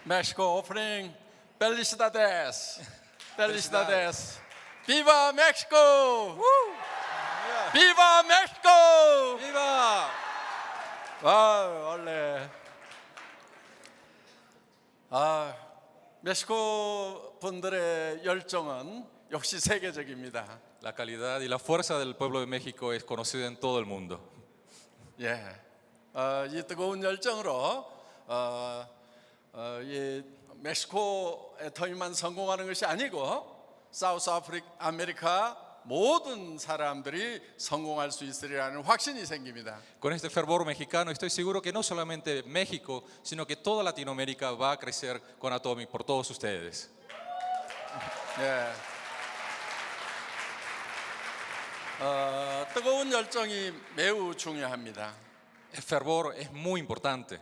México opening. Felicidades. Felicidades. Viva México. Viva México. ¡Viva! 원래 멕시코 분들의 열정은 역시 세계적입니다. La calidad y la fuerza del pueblo de México es conocida en todo el mundo. 예, 이 뜨거운 열정으로 이 멕시코의 터미만 성공하는 것이 아니고 사우스 아메리카 모든 사람들이 성공할 수 있으리라는 확신이 생깁니다. Con este fervor mexicano estoy seguro que no solamente México, sino que toda Latinoamérica va a crecer con Atomic por todos ustedes. 예. 뜨거운 열정이 매우 중요합니다. El fervor es muy importante,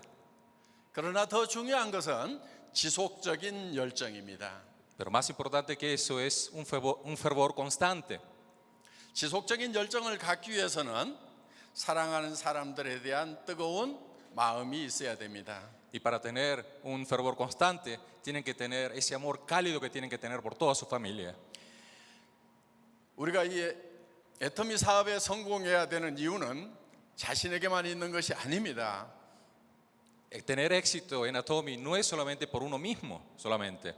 그러나 더 중요한 것은 지속적인 열정입니다. pero más importante que eso es un fervor constante. 지속적인 열정을 갖기 위해서는 사랑하는 사람들에 대한 뜨거운 마음이 있어야 됩니다. Y para tener un fervor constante, tienen que tener ese amor cálido que tienen que tener por toda su familia. 우리가 이 애터미 사업에 성공해야 되는 이유는 자신에게만 있는 것이 아닙니다. Tener éxito en Atomic no es solamente por uno mismo, solamente.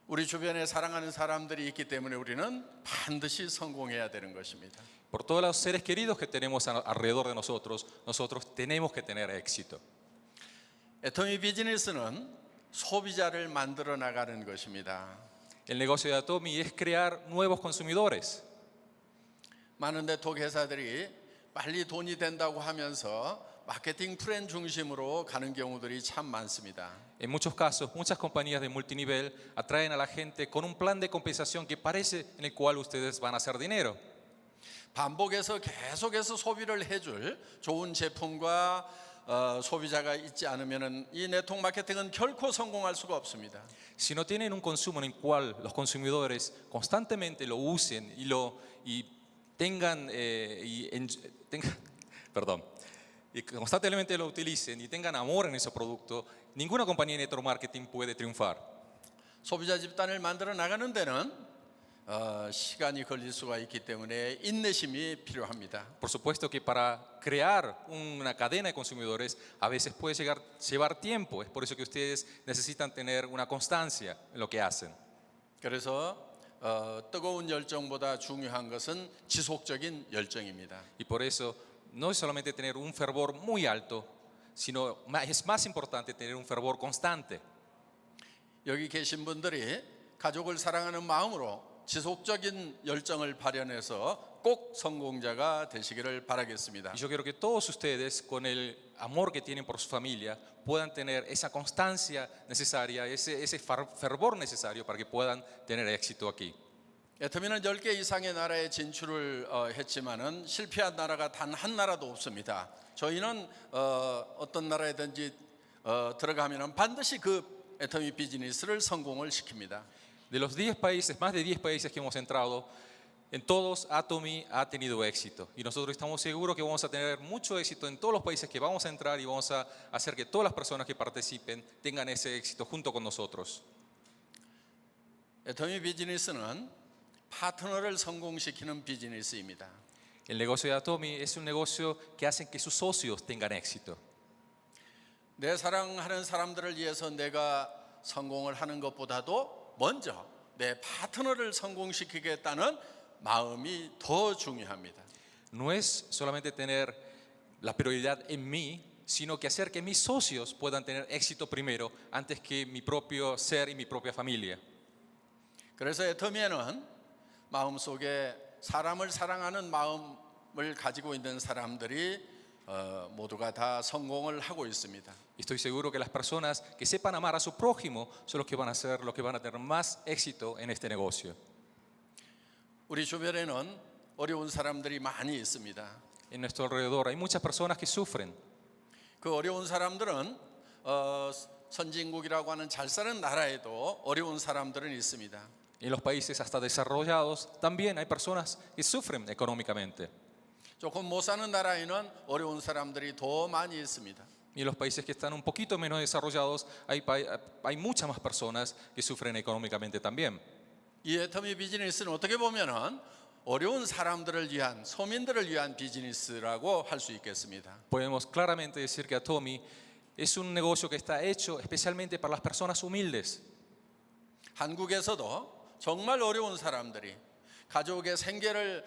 우리 주변에 사랑하는 사람들이 있기 때문에 우리는 반드시 성공해야 되는 것입니다. Por todos los seres queridos que tenemos alrededor de nosotros, nosotros tenemos que tener éxito. 애터미 비즈니스는 소비자를 만들어 나가는 것입니다. El negocio de Atomic es crear nuevos consumidores. 많은 네트워크 회사들이 빨리 돈이 된다고 하면서 마케팅 플랜 중심으로 가는 경우들이 참 많습니다. En muchos casos, muchas compañías de multinivel atraen a la gente con un plan de compensación que parece en el cual ustedes van a hacer dinero. 반복해서 계속해서 소비를 해줄 좋은 제품과 소비자가 있지 않으면 이 네트워크 마케팅은 결코 성공할 수가 없습니다. Si no tienen un consumo en el cual los consumidores constantemente lo usen y constantemente lo utilicen y tengan amor en ese producto, ninguna compañía de network marketing puede triunfar. 소비자 집단을 만들어 나가는 데는 시간이 걸릴 수가 있기 때문에 인내심이 필요합니다. Por supuesto que para crear una cadena de consumidores a veces puede llevar tiempo. Es por eso que ustedes necesitan tener una constancia en lo que hacen. 그래서 뜨거운 열정보다 중요한 것은 지속적인 열정입니다. Y por eso no es solamente tener un fervor muy alto, sino es más importante tener un fervor constante. 여기 계신 분들이 가족을 사랑하는 마음으로 지속적인 열정을 발현해서 꼭 성공자가 되시기를 바라겠습니다. Y yo quiero que todos ustedes, con el amor que tienen por su familia, puedan tener esa constancia necesaria, ese fervor necesario para que puedan tener éxito aquí. 애터미는 10개 이상의 나라에 진출을 했지만은 실패한 나라가 단 한 나라도 없습니다. 저희는 어떤 나라에든지 들어가면은 반드시 그 애터미 비즈니스를 성공을 시킵니다. De los 10 países, más de 10 países que hemos entrado, en todos Atomy ha tenido éxito. Y nosotros estamos seguros que vamos a tener mucho éxito en todos los países que vamos a entrar y vamos a hacer que todas las personas que participen tengan ese éxito junto con nosotros. 애터미 비즈니스는 파트너를 성공시키는 비즈니스입니다. El negocio de Atomy es un negocio que hace que sus socios tengan éxito. 내 사랑하는 사람들을 위해서 내가 성공을 하는 것보다도 먼저 내 파트너를 성공시키겠다는 마음이 더 중요합니다. No es solamente tener la prioridad en mí, sino que hacer que mis socios puedan tener éxito primero antes que mi propio ser y mi propia familia. 그래서 애터미에는 마음속에 사람을 사랑하는 마음을 가지고 있는 사람들이 모두가 다 성공을 하고 있습니다. Estoy seguro que las personas que sepan amar a su prójimo son los que van a ser, los que van a tener más éxito en este negocio. 우리 주변에는 어려운 사람들이 많이 있습니다. En nuestro alrededor hay muchas personas que sufren. 그 어려운 사람들은 선진국이라고 하는 잘 사는 나라에도 어려운 사람들은 있습니다. En los países hasta desarrollados también hay personas que sufren económicamente. 조금 못 사는 나라에는 어려운 사람들이 더 많이 있습니다. Y en los países que están un poquito menos desarrollados hay muchas más personas que sufren económicamente también. 이 애터미 비즈니스는 어떻게 보면은 어려운 사람들을 위한 서민들을 위한 비즈니스라고 할 수 있겠습니다. Podemos claramente decir que Atomy es un negocio que está hecho especialmente para las personas humildes. 한국에서도 정말 어려운 사람들이 가족의 생계를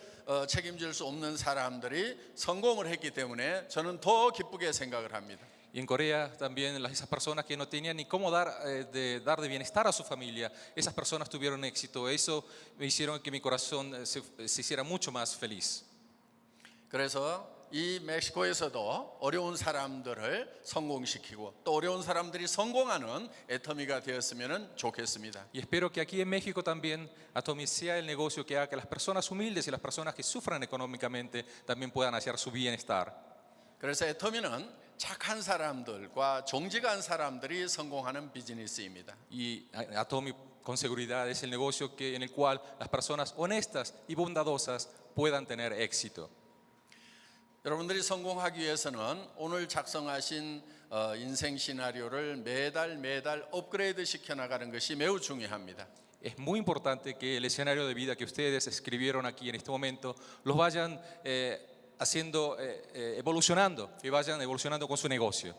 책임질 수 없는 사람들이 성공을 했기 때문에 저는 더 기쁘게 생각을 합니다. Y en Corea también esas personas que no tenían ni cómo dar de bienestar a su familia, esas personas tuvieron éxito. Eso me hicieron que mi corazón se hiciera mucho más feliz. 그래서 이 멕시코에서도 어려운 사람들을 성공시키고 또 어려운 사람들이 성공하는 애터미가 되었으면 좋겠습니다. Y espero que aquí en México también Atomy sea el negocio que haga que las personas humildes y las personas que sufran económicamente también puedan hallar su bienestar. 그래서 애터미는 착한 사람들과 정직한 사람들이 성공하는 비즈니스입니다. Y Atomy con seguridad es el negocio en el cual las personas honestas y bondadosas puedan tener éxito. 여러분들이 성공하기 위해서는 오늘 작성하신 인생 시나리오를 매달 업그레이드 시켜 나가는 것이 매우 중요합니다. Es muy importante que el escenario de vida que ustedes escribieron aquí en este momento los vayan evolucionando, que vayan evolucionando con su negocio.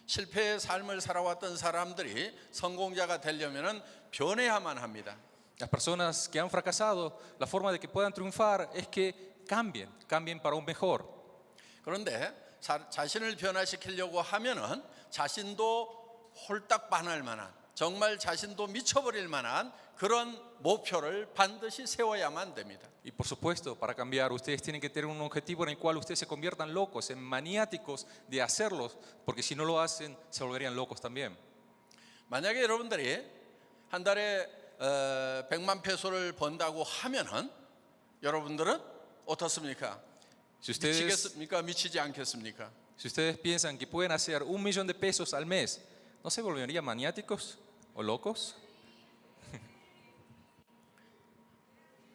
실패의 삶을 살아왔던 사람들이 성공자가 되려면은 변해야만 합니다. Las personas que han fracasado, la forma de que puedan triunfar es que cambien para un mejor. 그런데 자신을 변화시키려고 하면은 자신도 홀딱 반할 만한 정말 자신도 미쳐버릴 만한 그런 목표를 반드시 세워야만 됩니다. Y por supuesto, para cambiar, ustedes tienen que tener un objetivo en el cual ustedes se conviertan locos, en maniáticos de hacerlos, porque si no lo hacen, se volverían locos también. 만약에 여러분들이 한 달에 100만 페소를 번다고 하면은 여러분들은 어떻습니까? Si ustedes, 미치겠습니까? 미치지 않겠습니까? si ustedes piensan que pueden hacer 1 millón de pesos al mes, ¿no se volverían maniáticos o locos?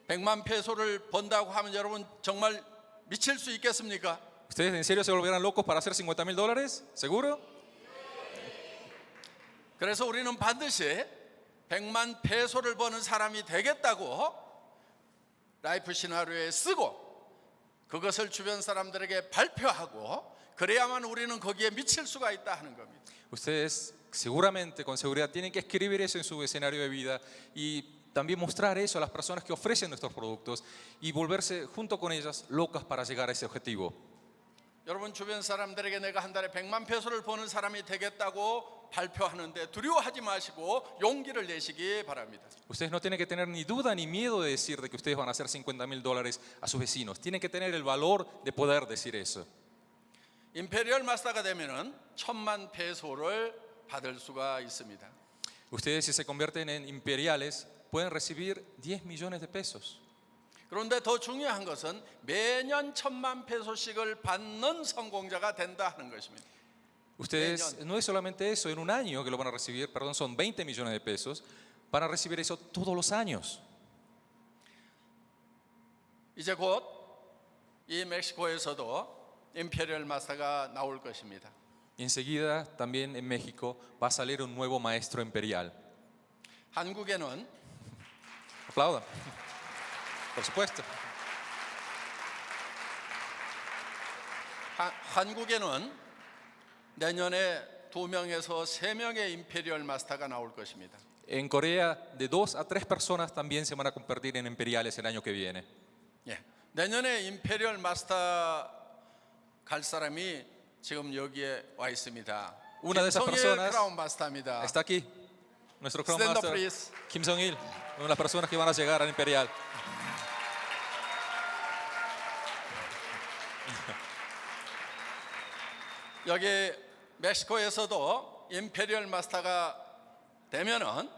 100만 페소를 번다고 하면 여러분 정말 미칠 수 있겠습니까? ¿Ustedes en serio se volverán locos para hacer $50,000? ¿Seguro? 그래서 우리는 반드시 100만 페소를 버는 사람이 되겠다고 라이프 시나리오에 쓰고 그것을 주변 사람들에게 발표하고 그래야만 우리는 거기에 미칠 수가 있다 하는 겁니다. Ustedes seguramente, con seguridad, tienen que escribir eso en su escenario de vida y también mostrar eso a las personas que ofrecen nuestros productos y volverse junto con ellas locas para llegar a ese objetivo. 여러분 주변 사람들에게 내가 한 달에 100만 페소를 버는 사람이 되겠다고 발표하는데 두려워하지 마시고 용기를 내시기 바랍니다. Ustedes no tienen que tener ni duda ni miedo de decir de que ustedes van a hacer $50,000 a sus vecinos. Tienen que tener el valor de poder decir eso. 임페리얼 마스터가 되면은 1,000만 페소를 받을 수가 있습니다. Ustedes si se convierten en imperiales pueden recibir 10 millones de pesos. 그런데 더 중요한 것은 매년 1,000만 페소씩을 받는 성공자가 된다 하는 것입니다. Ustedes, no es solamente eso, en un año que lo van a recibir, perdón, son 20 millones de pesos, van a recibir eso todos los años. 이제 곧 이 멕시코에서도 임페리얼 마스터가 나올 것입니다. Y enseguida también en México va a salir un nuevo maestro imperial. 한국에는 Aplaudan. Por supuesto. 한국에는 내년에 2명에서 3명의 임페리얼 마스터가 나올 것입니다. En Corea, de 2 a 3 personas también se van a convertir en imperiales el año que viene. 예. 내년에 임페리얼 마스터 갈 사람이 지금 여기에 와 있습니다. Una de esas 김성일 personas 크라운 마스터입니다. está aquí, nuestro Crown Stand up, Master, please. Kim Jong-il, una de las personas que van a llegar al imperial. 여기 멕시코에서도 임페리얼 마스터가 되면은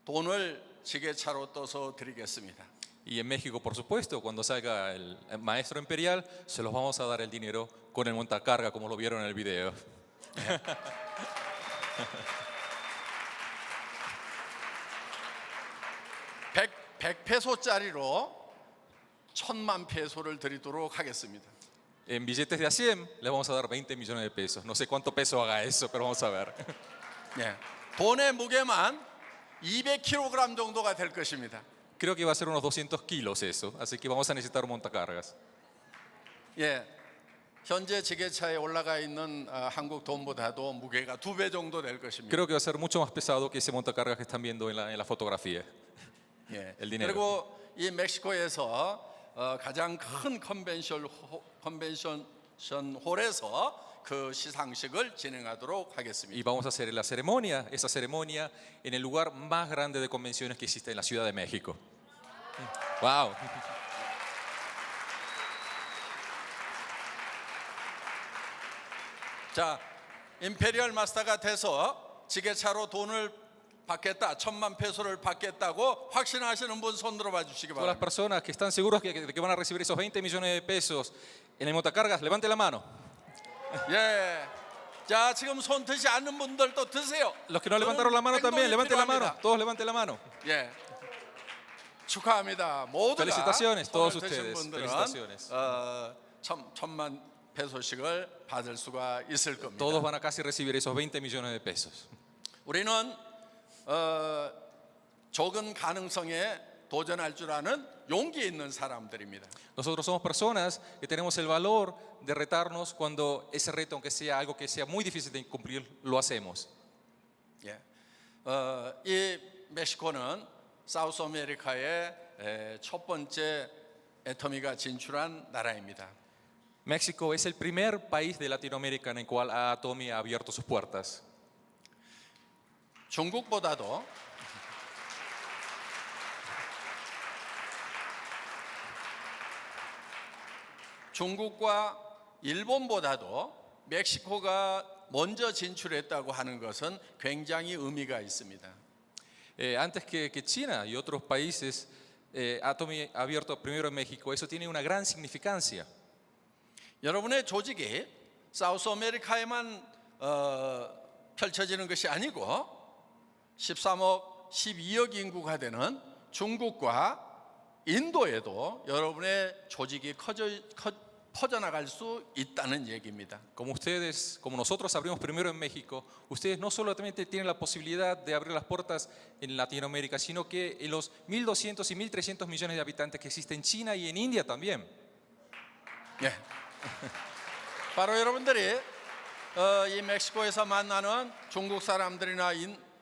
돈을 지게차로 떠서 드리겠습니다. Y en México, por supuesto, cuando salga el maestro imperial, se los vamos a dar el dinero con el montacarga, como lo vieron en el video. 100페소짜리로 1,000만 페소를 드리도록 하겠습니다. En billetes de a 100 le vamos a dar 20 millones de pesos. No sé cuánto peso haga eso, pero vamos a ver. 예, 돈의 무게만 200kg 정도가 될 것입니다. Creo que va a ser unos 200 kilos eso, así que vamos a necesitar un montacargas. 예, 현재 지게차에 올라가 있는 한국 돈보다도 무게가 2배 정도 될 것입니다. Creo que va a ser mucho más pesado que ese montacargas que están viendo en la fotografía. 예, El dinero. 그리고 이 멕시코에서 가장 큰 컨벤션 홀에서 그 시상식을 진행하도록 하겠습니다. Y vamos a hacer esa ceremonia en el lugar más grande de convenciones que existe en la Ciudad de México. Wow. 자, 임페리얼 마스터가 돼서 지게차로 돈을 받겠다, 1,000만 페소를 받겠다고 확신하시는 분 손 들어봐 주시기 Todas las 바랍니다. personas que están seguros de que van a recibir esos 20 millones de pesos en el montacargas, levante la mano. 예, 자 지금 손 드지 않는 분들도 드세요. Los que no levantaron la mano también, levante la mano. 필요합니다. Todos levanten la mano. 예, 축하합니다. 모두가 Felicitaciones, 손을 todos 드신 ustedes. 분들은 Felicitaciones. 1,000만 페소씩을 받을 수가 있을 겁니다. Todos van a casi recibir esos 20 millones de pesos. 우리는 적은 가능성에 도전할 줄 아는 용기 있는 사람들입니다. Nosotros somos personas que tenemos el valor de retarnos cuando ese reto, aunque sea algo que sea muy difícil de cumplir, lo hacemos. 예, 이 멕시코는 사우스 아메리카의 첫 번째 애터미가 진출한 나라입니다. México es el primer país de Latinoamérica en el cual Atomy ha abierto sus puertas. 중국보다도 중국과 일본보다도 멕시코가 먼저 진출했다고 하는 것은 굉장히 의미가 있습니다. Antes que China y otros países, Atomy ha abierto primero en México. Eso tiene una gran significancia. 여러분의 조직이 사우스 아메리카에만 펼쳐지는 것이 아니고 13억, 12억 인구가 되는 중국과 인도에도 여러분의 조직이 퍼져나갈 수 있다는 얘기입니다. Como ustedes, como nosotros abrimos primero en México, ustedes no solamente tienen la posibilidad de abrir las puertas en Latinoamérica, sino que en los 1.200 y 1.300 millones de habitantes que existen en China y en India también. 예. 바로 여러분들이 이 멕시코에서 만나는 중국 사람들이나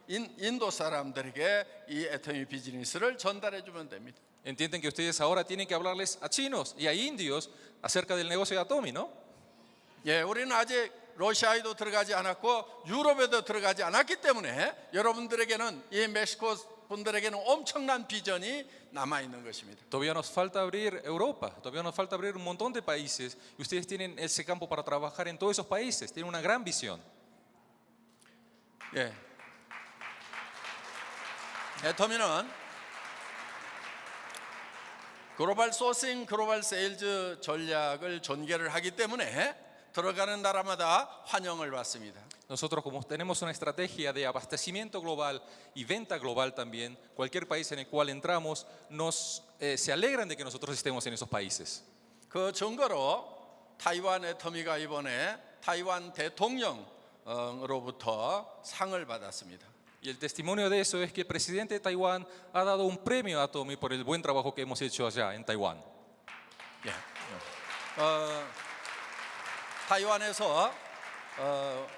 인도 사람들에게 이 애터미 비즈니스를 전달해 주면 됩니다. Entienden que ustedes ahora tienen que hablarles a chinos y a indios acerca del negocio de Atomy, ¿no? 예, 우리는 아직 러시아에도 들어가지 않았고 유럽에도 들어가지 않았기 때문에 여러분들에게는 이 멕시코 분들에게는 엄청난 비전이 남아 있는 것입니다. Todavía nos falta abrir Europa, todavía nos falta abrir un montón de países y ustedes tienen ese campo para trabajar en todos esos países, tienen una gran visión. 예. 애터미는 글로벌 소싱, 글로벌 세일즈 전략을 전개를 하기 때문에 들어가는 나라마다 환영을 받습니다. Nosotros como tenemos una estrategia de abastecimiento global y venta global también, cualquier país en el cual entramos se alegran de que nosotros estemos en esos países. 그 증거로 타이완 애터미가 이번에 타이완 대통령으로부터 상을 받았습니다. Y el testimonio de eso es que el presidente de Taiwán ha dado un premio a Atomy por el buen trabajo que hemos hecho allá en Taiwán. 예. 타이완에서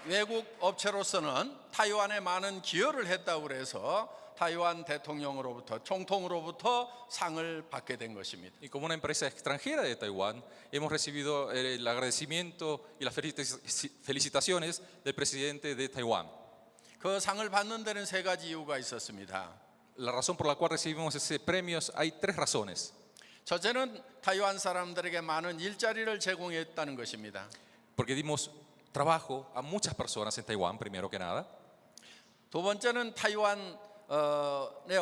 외국 업체로서는 타이완에 많은 기여를 했다고 그래서 타이완 대통령으로부터 총통으로부터 상을 받게 된 것입니다. Y como una empresa extranjera de Taiwán, hemos recibido el agradecimiento y las felicitaciones del presidente de Taiwán. 그 상을 받는 데는 세 가지 이유가 있었습니다. La razón por la cual recibimos ese premio hay tres razones. 첫째는 타이완 사람들에게 많은 일자리를 제공했다는 것입니다. Porque dimos trabajo a muchas personas en Taiwán, primero que nada. 두 번째는 타이완의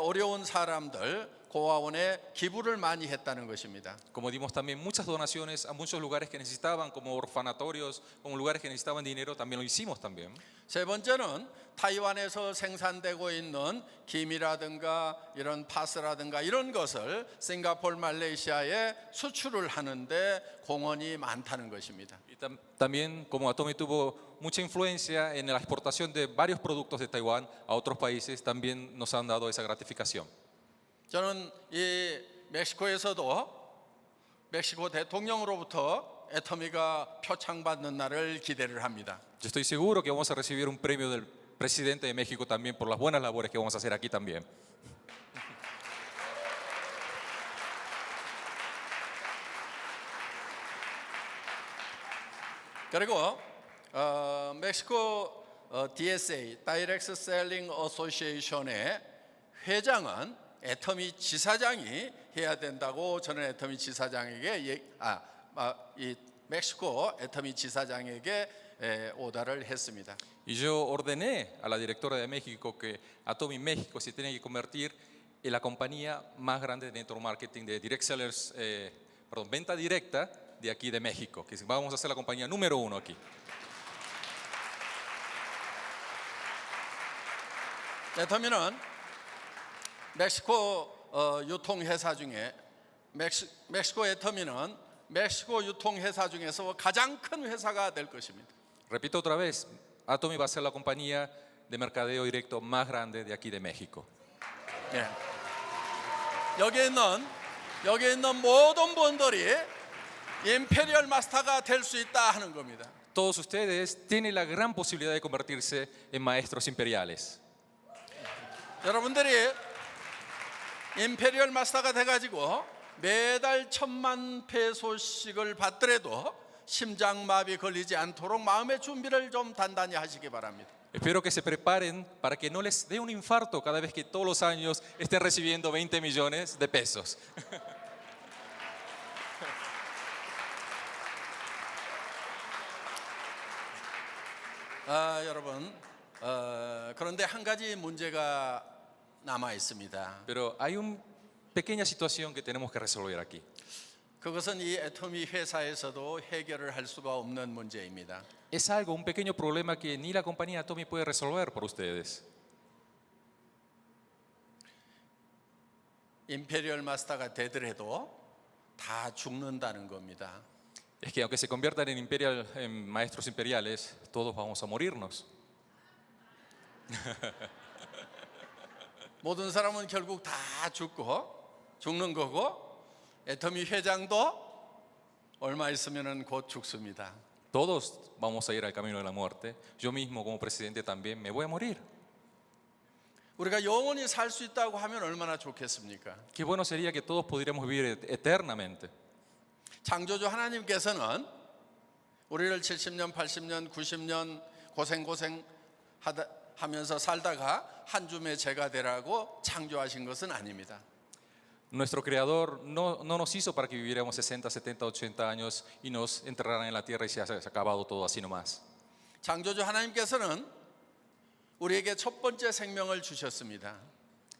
어려운 사람들, 고아원에 기부를 많이 했다는 것입니다. Como dimos también muchas donaciones a muchos lugares que necesitaban, como orfanatorios, como lugares que necesitaban dinero, también lo hicimos también. 세 번째는 타이완에서 생산되고 있는 김이라든가 이런 파스라든가 이런 것을 싱가포르, 말레이시아에 수출을 하는데 공헌이 많다는 것입니다. Y también, como Atomy tuvo mucha influencia en la exportación de varios productos de Taiwán a otros países, también nos han dado esa gratificación. 저는 이 멕시코에서도 멕시코 대통령으로부터 애터미가 표창받는 날을 기대를 합니다. Yo estoy seguro que vamos a recibir un premio del presidente de México también por las buenas labores que vamos a hacer aquí también. 그리고 멕시코 DSA (Direct Selling Association의 회장은 애터미 지사장이 해야 된다고 저는 애터미 지사장에게 이 멕시코 애터미 지사장에게 오다를 했습니다. Y yo ordené a la directora de México que Atomy México se tiene que convertir en la compañía más grande de network marketing, de direct sellers, venta directa de aquí de México, que vamos a ser la compañía número 1 aquí. 애터미는 멕시코 유통회사 중에 멕시코 애터미는 멕시코 유통회사 중에서 가장 큰 회사가 될 것입니다. Repito otra vez, Atomy va a ser la compañía de mercadeo directo más grande de aquí de México. 예. 여기 있는 모든 분들이 임페리얼 마스터가 될 수 있다 하는 겁니다. Todos ustedes tienen la gran posibilidad de convertirse en maestros imperiales. 여러분들이 임페리얼 마스터가 돼가지고 매달 1,000만 페소씩을 받더라도 심장마비 걸리지 않도록 마음의 준비를 좀 단단히 하시기 바랍니다. Espero que se preparen para que no les dé un infarto cada vez que todos los años estén recibiendo 20 millones de pesos. 여러분, 그런데 한 가지 문제가 남아 있습니다. Pero hay una pequeña situación que tenemos que resolver aquí. 그것은 이 애터미 회사에서도 해결을 할 수가 없는 문제입니다. Es algo, un pequeño problema que ni la compañía Atomy puede resolver por ustedes. 임페리얼 마스터가 되더라도 다 죽는다는 겁니다. Es que aunque se conviertan en maestros imperiales, todos vamos a morirnos. 모든 사람은 결국 다 죽는 거고 애터미 회장도 얼마 있으면은 곧 죽습니다. Todos vamos a ir al camino de la muerte. Yo mismo como presidente también me voy a morir. 우리가 영원히 살 수 있다고 하면 얼마나 좋겠습니까? Qué bueno sería que todos pudiéramos vivir eternamente. 창조주 하나님께서는 우리를 70년, 80년, 90년 고생 하면서 살다가 한 줌의 죄가 되라고 창조하신 것은 아닙니다. Nuestro Creador no nos hizo para que viviéramos 60, 70, 80 años y nos enterraran en la tierra y se ha acabado todo así nomás. 창조주 하나님께서는 우리에게 첫 번째 생명을 주셨습니다.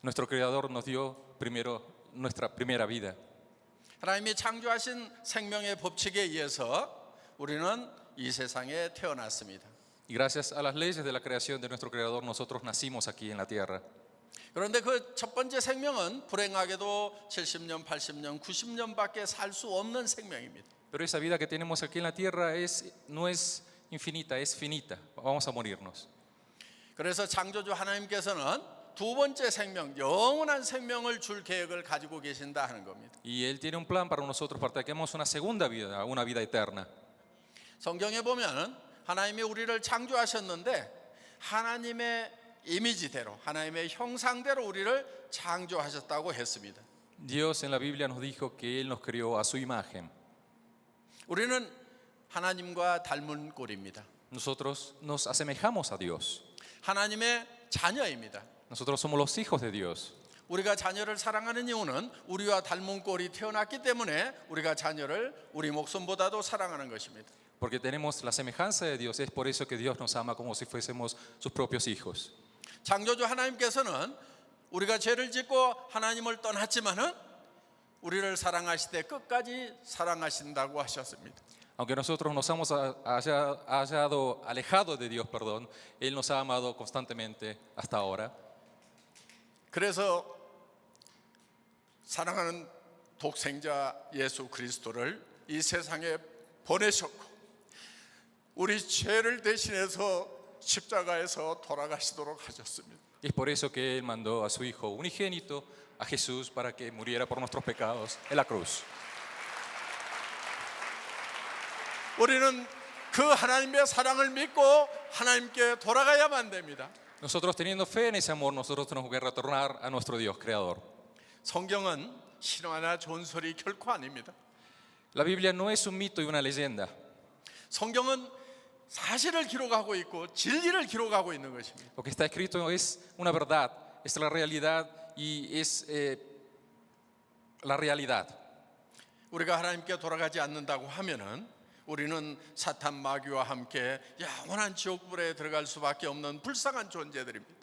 Nuestro Creador nos dio primero nuestra primera vida. 하나님이 창조하신 생명의 법칙에 의해서 우리는 이 세상에 태어났습니다. Y gracias a las leyes de la creación de nuestro Creador, nosotros nacimos aquí en la tierra. 그런데 그 첫 번째 생명은 불행하게도 70년, 80년, 90년밖에 살 수 없는 생명입니다. Pero esa vida que tenemos aquí en la tierra no es infinita, es finita. Vamos a morirnos. 그래서 창조주 하나님께서는 두 번째 생명, 영원한 생명을 줄 계획을 가지고 계신다 하는 겁니다. Y Él tiene un plan para nosotros para que tengamos una segunda vida, una vida eterna. 성경에 보면 하나님이 우리를 창조하셨는데 하나님의 이미지대로, 하나님의 형상대로 우리를 창조하셨다고 했습니다. Dios en la Biblia nos dijo que Él nos creó a su imagen. 우리는 하나님과 닮은 꼴입니다. Nosotros nos asemejamos a Dios. 하나님의 자녀입니다. Nosotros somos los hijos de Dios. 우리가 자녀를 사랑하는 이유는 우리와 닮은 꼴이 태어났기 때문에 우리가 자녀를 우리 목숨보다도 사랑하는 것입니다. Porque tenemos la semejanza de Dios, es por eso que Dios nos ama como si fuésemos sus propios hijos. 창조주 하나님께서는 우리가 죄를 짓고 하나님을 떠났지만은 우리를 사랑하시되 끝까지 사랑하신다고 하셨습니다. Aunque nosotros nos hemos hallado alejados de Dios, perdón, Él nos ha amado constantemente hasta ahora. 그래서 사랑하는 독생자 예수 그리스도를 이 세상에 보내셨고 우리 죄를 대신해서 십자가에서 돌아가시도록 하셨습니다. Y es por eso que Él mandó a su Hijo unigénito, a Jesús, para que muriera por nuestros pecados en la cruz. 우리는 그 하나님의 사랑을 믿고 하나님께 돌아가야만 됩니다. Nosotros teniendo fe en ese amor, nosotros tenemos que retornar a nuestro Dios creador. 성경은 신화나 존설이 결코 아닙니다. La Biblia no es un mito y una leyenda. 성경은 사실을 기록하고 있고 진리를 기록하고 있는 것입니다. Lo que está escrito es una verdad, es la realidad y es la realidad. 우리가 하나님께 돌아가지 않는다고 하면은 우리는 사탄 마귀와 함께 영원한 지옥불에 들어갈 수밖에 없는 불쌍한 존재들입니다.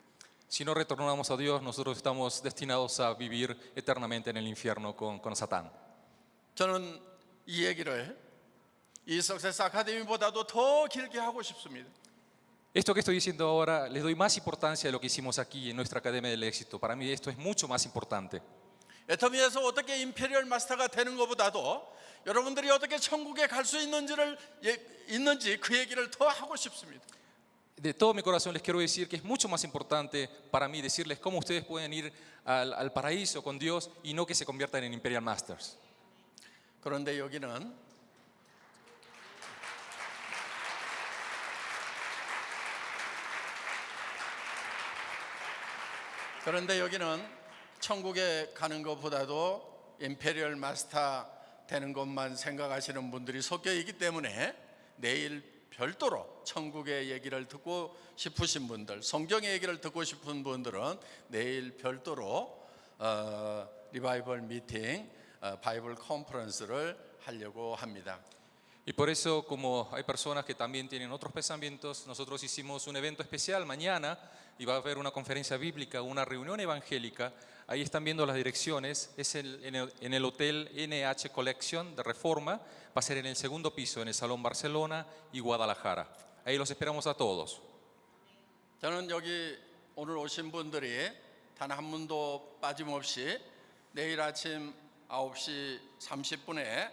Si no retornamos a Dios, nosotros estamos destinados a vivir eternamente en el infierno con Satán. 저는 이 얘기를 이 석세스 아카데미보다도 더 길게 하고 싶습니다. Esto que estoy diciendo ahora, les doy más importancia a lo que hicimos aquí en nuestra Academia del Éxito. Para mí esto es mucho más importante. 애터미에서 어떻게 임페리얼 마스터가 되는 것보다도 여러분들이 어떻게 천국에 갈 수 있는지 그 얘기를 더 하고 싶습니다. De todo mi corazón les quiero decir que es mucho más importante para mí decirles cómo ustedes pueden ir al paraíso con Dios y no que se conviertan en Imperial Masters. 그런데 여기는 천국에 가는 것보다도 임페리얼 마스터 되는 것만 생각하시는 분들이 섞여 있기 때문에 내일 별도로 천국의 얘기를 듣고 싶으신 분들, 성경의 얘기를 듣고 싶은 분들은 내일 별도로 리바이벌 미팅, 바이블 컨퍼런스를 하려고 합니다. Y por eso, como hay personas que también tienen otros pensamientos, nosotros hicimos un evento especial mañana y va a haber una conferencia bíblica, una reunión evangélica. Ahí están viendo las direcciones, es en el Hotel NH Collection de Reforma, va a ser en el segundo piso, en el Salón Barcelona y Guadalajara. Ahí los esperamos a todos. 저는 여기 오늘 오신 분들이 단 한 분도 빠짐없이 내일 아침 9시 30분에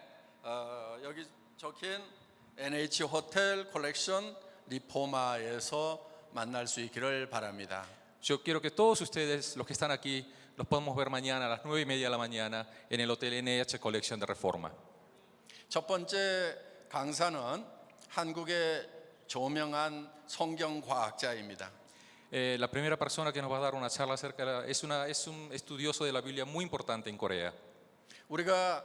여기 적힌 NH 호텔 콜렉션 리포마에서 만날 수 있기를 바랍니다. Yo quiero que todos ustedes, los que están aquí, los podamos ver mañana a las 9:30 de la mañana en el Hotel NH Collection de Reforma. 첫 번째 강사는 한국의 조명한 성경과학자입니다. La primera persona que nos va a dar una charla acerca es un estudioso de la Biblia muy importante en Corea. 우리가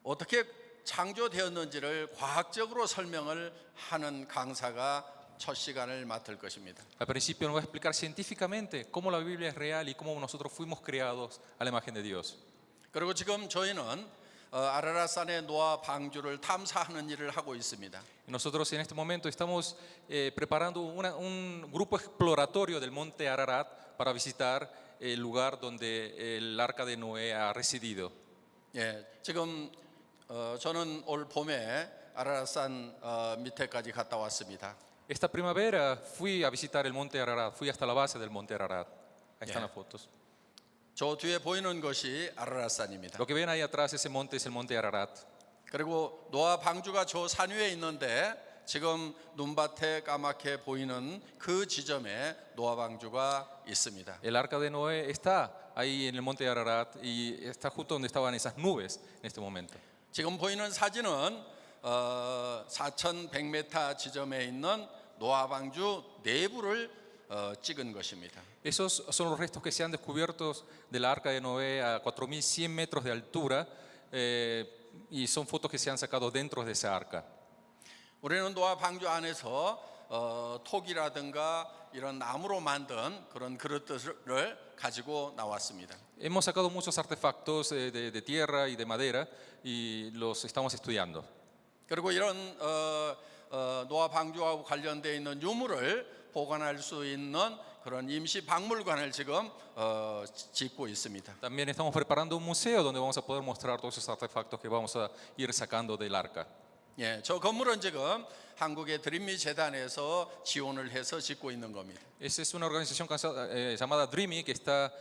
어떻게 창조되었는지를 과학적으로 설명을 하는 강사가 첫 시간을 맡을 것입니다. Al principio nos va a explicar científicamente cómo la Biblia es real y cómo nosotros fuimos creados a la imagen de Dios. 그리고 지금 저희는 아라라산의 노아 방주를 탐사하는 일을 하고 있습니다. Nosotros en este momento estamos preparando un grupo exploratorio del monte Ararat para visitar el lugar donde el arca de Noé ha residido. 예, 지금 저는 올 봄에 아라라산 밑에까지 갔다 왔습니다. Esta primavera fui a visitar el monte Ararat, fui hasta la base del monte Ararat. Ahí están las fotos. 저 뒤에 보이는 것이 아라라산입니다. Lo que ven ahí atrás, ese monte es el monte Ararat. 그리고 노아 방주가 저 산 위에 있는데 지금 눈밭에 까맣게 보이는 그 지점에 노아 방주가 있습니다. El arca de Noé está ahí en el monte Ararat y está justo donde estaban esas nubes en este momento. 지금 보이는 사진은 4,100m 지점에 있는 노아 방주 내부를 찍은 것입니다. Esos son los restos que se han descubierto de la arca de Noé a 4.100 metros de altura y son fotos que se han sacado dentro de esa arca. 우리는 노아 방주 안에서 톡이라든가 이런 나무로 만든 그런 그릇들을 가지고 나왔습니다. Hemos sacado muchos artefactos de tierra y de madera y los estamos estudiando. 그리고 이런 노아 방주하고 관련되어 있는 유물을 보관할 수 있는 그런 임시 박물관을 지금 짓고 있습니다. También estamos preparando un museo donde vamos a poder mostrar todos esos artefactos que vamos a ir sacando del arca. 예, 저 건물은 지금 한국의 드림미 재단에서 지원을 해서 짓고 있는 겁니다. Esa es una organización llamada Dreamy que está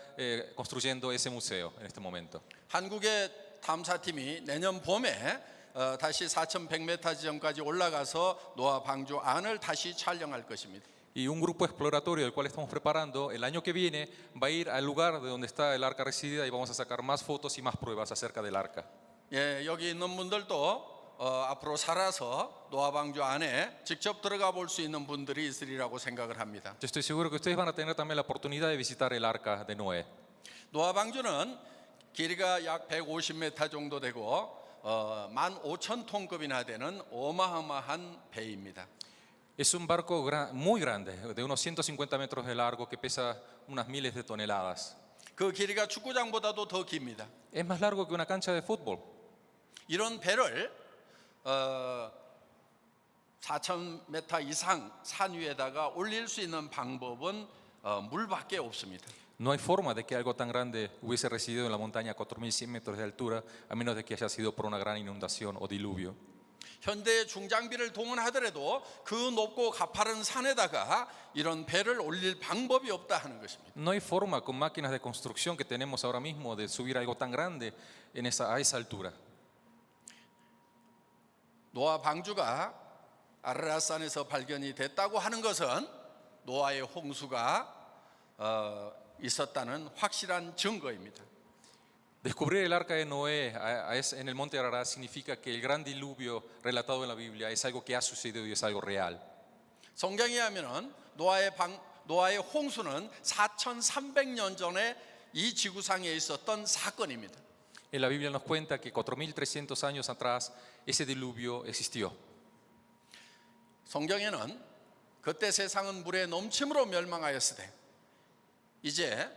construyendo ese museo en este momento. 한국의 탐사팀이 내년 봄에 다시 4,100m 지점까지 올라가서 노아 방주 안을 다시 촬영할 것입니다. Y un grupo exploratorio del cual estamos preparando el año que viene va a ir al lugar de donde está el arca residida y vamos a sacar más fotos y más pruebas acerca del arca. 예, 여기 있는 분들도 앞으로 살아서 노아 방주 안에 직접 들어가 볼 수 있는 분들이 있으리라고 생각을 합니다. Yo estoy seguro que ustedes van a tener también la oportunidad de visitar el arca de Noé. 노아 방주는 길이가 약 150m 정도 되고 15,000톤급이나 되는 어마어마한 배입니다. Es un barco muy grande, de unos 150 metros de largo que pesa unas miles de toneladas. 그 길이가 축구장보다도 더 깁니다. Es más largo que una cancha de fútbol. 이런 배를 4,000m 이상 산 위에다가 올릴 수 있는 방법은 물밖에 없습니다. No hay forma de que algo tan grande hubiese residido en la montaña a 4.100 metros de altura a menos de que haya sido por una gran inundación o diluvio. 현대 중장비를 동원하더라도 그 높고 가파른 산에다가 이런 배를 올릴 방법이 없다 하는 것입니다. No hay forma con máquinas de construcción que tenemos ahora mismo de subir algo tan grande a esa altura. 노아 방주가 아라랏산에서 발견이 됐다고 하는 것은 노아의 홍수가 있었다는 확실한 증거입니다. Descubrir el arca de Noé en el monte Ararat significa que el gran diluvio relatado en la Biblia es algo que ha sucedido y es algo real. 성경에 하면은 노아의 홍수는 4,300년 전에 이 지구상에 있었던 사건입니다. En la Biblia nos cuenta que 4.300 años atrás ese diluvio existió. 성경에는 그때 세상은 물의 넘침으로 멸망하였으되 이제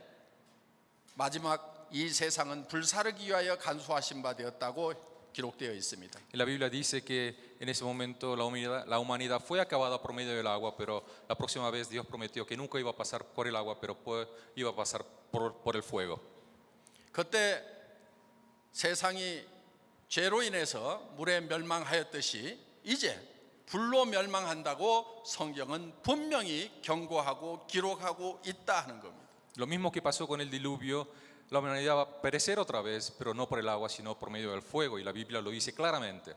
마지막 이 세상은 불사르기 위하여 간수하신 바 되었다고 기록되어 있습니다. En la Biblia dice que en ese momento la humanidad fue acabada por medio del agua, pero la próxima vez Dios prometió que nunca iba a pasar por el agua, pero iba a pasar por el fuego. 그때 세상이 죄로 인해서 물에 멸망하였듯이 이제 불로 멸망한다고 성경은 분명히 경고하고 기록하고 있다 하는 겁니다. Lo mismo que pasó con el diluvio, la humanidad va a perecer otra vez, pero no por el agua, sino por medio del fuego, y la Biblia lo dice claramente.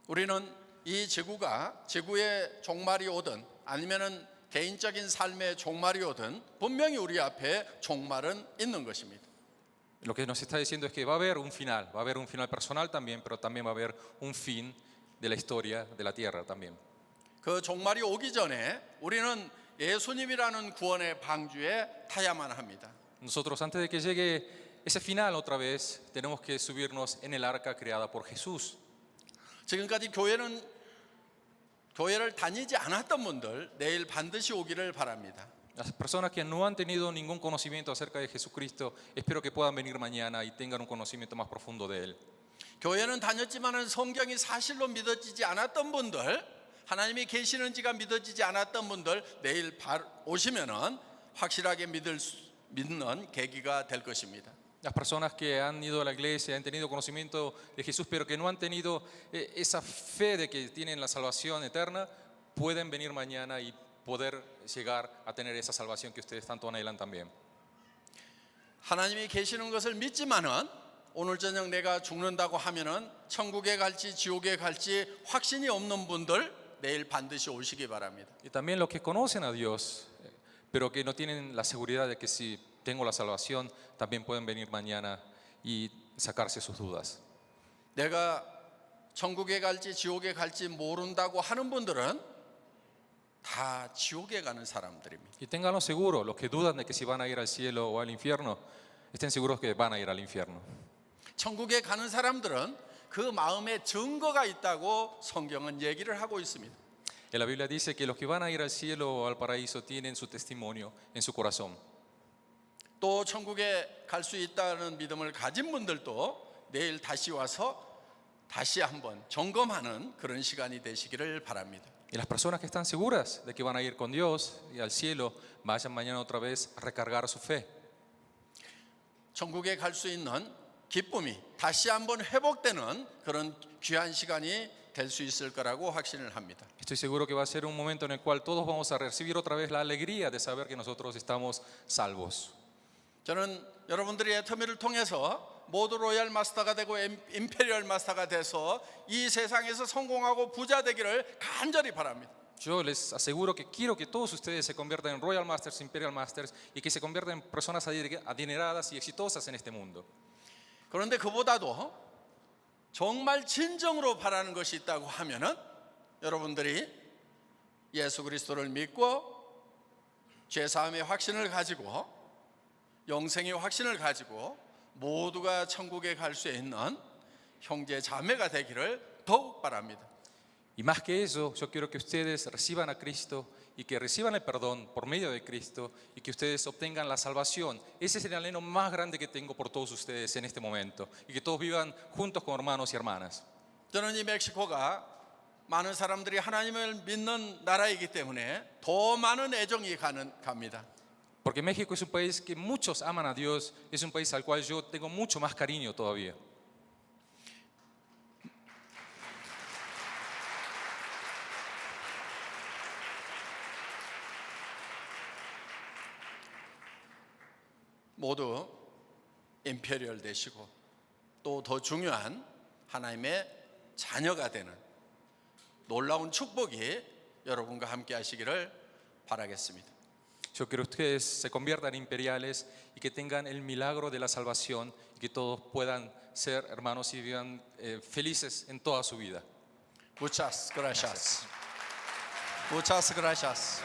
우리는 이 지구의 종말이 오든 아니면은 개인적인 삶의 종말이 오든 분명히 우리 앞에 종말은 있는 것입니다. Lo que nos está diciendo es que va a haber un final personal también, pero también va a haber un fin de la historia de la tierra también. 그 종말이 오기 전에 우리는 예수님이라는 구원의 방주에 타야만 합니다. Nosotros antes de que llegue ese final otra vez, tenemos que subirnos en el arca creada por Jesús. 지금까지 교회를 다니지 않았던 분들 내일 반드시 오기를 바랍니다. Las personas que no han tenido ningún conocimiento acerca de Jesucristo, espero que puedan venir mañana y tengan un conocimiento más profundo de Él. 교회는 다녔지만은 성경이 사실로 믿어지지 않았던 분들, 하나님이 계시는지가 믿어지지 않았던 분들 내일 오시면은 확실하게 믿는 계기가 될 것입니다. Las personas que han ido a la iglesia, han tenido conocimiento de Jesús, pero que no han tenido esa fe de que tienen la salvación eterna, pueden venir mañana y poder llegar a tener esa salvación que ustedes tanto anhelan también. 하나님이 계시는 것을 믿지만은 오늘 저녁 내가 죽는다고 하면은 천국에 갈지 지옥에 갈지 확신이 없는 분들 내일 반드시 오시기 바랍니다. Y también los que conocen a Dios, pero que no tienen la seguridad de que si tengo la salvación, también pueden venir mañana y sacarse sus dudas. 내가 천국에 갈지 지옥에 갈지 모른다고 하는 분들은 다 지옥에 가는 사람들입니다. Y ténganlo seguro, los que dudan de que si van a ir al cielo o al infierno, estén seguros que van a ir al infierno. 천국에 가는 사람들은 그 마음에 증거가 있다고 성경은 얘기를 하고 있습니다. En la Biblia dice que los que van a ir al cielo o al paraíso tienen su testimonio en su corazón. 또 천국에 갈 수 있다는 믿음을 가진 분들도 내일 다시 와서 다시 한번 점검하는 그런 시간이 되시기를 바랍니다. Y las personas que están seguras de que van a ir con Dios y al cielo, vayan mañana otra vez a recargar su fe. 천국에 갈 수 있는 기쁨이 다시 한번 회복되는 그런 귀한 시간이 될 수 있을 거라고 확신을 합니다. Estoy seguro que va a ser un momento en el cual todos vamos a recibir otra vez la alegría de saber que nosotros estamos salvos. 저는 여러분들이 애터미를 통해서 모두 로얄 마스터가 되고 임페리얼 마스터가 돼서 이 세상에서 성공하고 부자 되기를 간절히 바랍니다. Yo les aseguro que quiero que todos ustedes se conviertan en Royal Masters, Imperial Masters y que se conviertan en personas adineradas y exitosas en este mundo. 그런데 그보다도 정말 진정으로 바라는 것이 있다고 하면은 여러분들이 예수 그리스도를 믿고 죄 사함의 확신을 가지고 영생의 확신을 가지고 모두가 천국에 갈 수 있는 형제 자매가 되기를 더욱 바랍니다. Y más que eso, yo quiero que ustedes reciban a Cristo y que reciban el perdón por medio de Cristo y que ustedes obtengan la salvación. Ese es el anhelo más grande que tengo por todos ustedes en este momento y que todos vivan juntos como hermanos y hermanas. 저는 이 멕시코가 많은 사람들이 하나님을 믿는 나라이기 때문에 더 많은 애정이 갑니다. Porque México es un país que muchos aman a Dios, es un país al cual yo tengo mucho más cariño todavía. 모두 임페리얼 되시고 또 더 중요한 하나님의 자녀가 되는 놀라운 축복이 여러분과 함께 하시기를 바라겠습니다. Yo quiero que ustedes se conviertan en imperiales y que tengan el milagro de la salvación y que todos puedan ser hermanos y vivan felices en toda su vida. Muchas gracias. Muchas gracias.